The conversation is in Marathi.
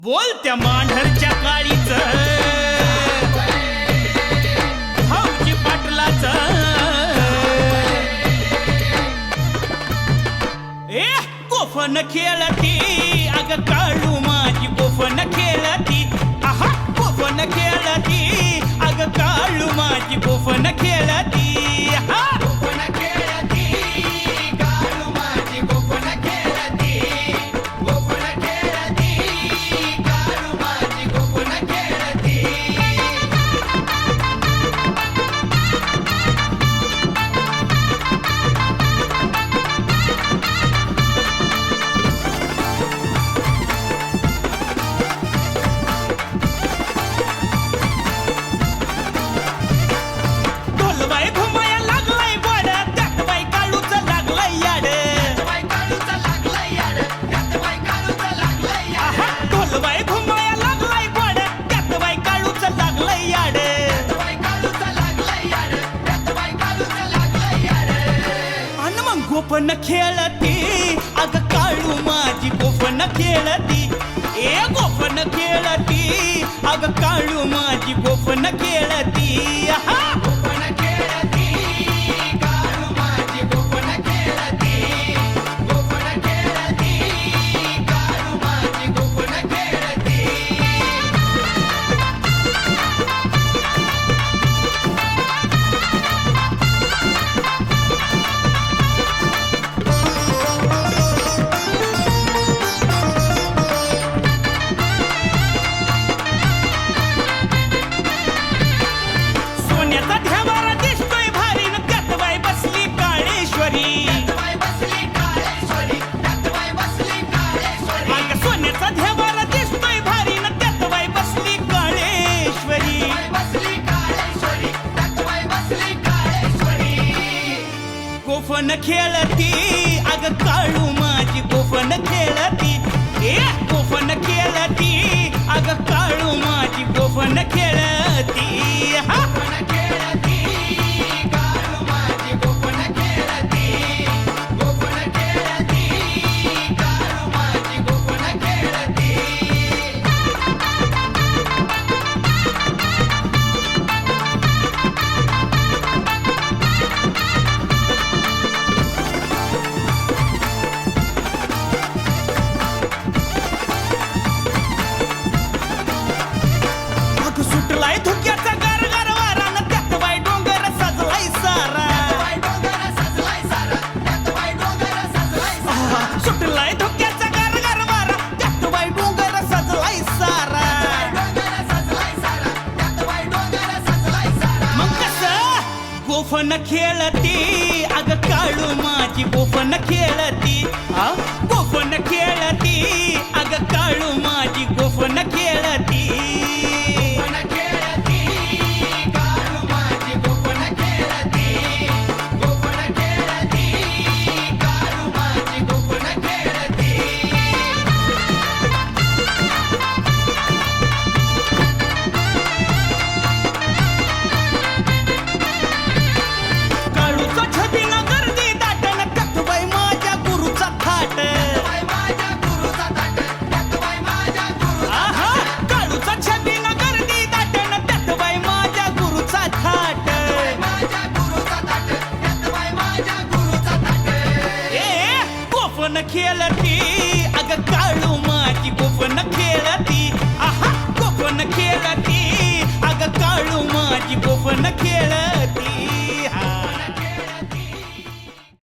बोल त्या मांढरच्या काळीच भाऊजी पाटलाच गोफन खेळती अग काळू माझी गोफन खेळती आहा गोफन खेळती अग काळू माझी गोफन खेळती गोफन खेळती अग काळू माझी गोफन खेळती गोफन खेळती अग काळू माझी गोफन खेळती गोफन खेळती अग काळू माझी गोफन खेळती गोफन खेळती अग काळू माझी गोफन खेळती सुटलाय धुक्याचा गारगार वारा न त्यात बाई डोंगर सजलाय सारा सुटलाय धुक्याचा गारगार वारा त्यात बाई डोंगर सजलाय सारा मग कसं गोफन खेळती अग काळू माझी गोफन खेळती गोफन खेळती अग काळू माझी गोफन खेळती गोफन खेळती अग काळू माझी गोफन खेळती गोफन खेळती अग काळू माझी गोफन खेळती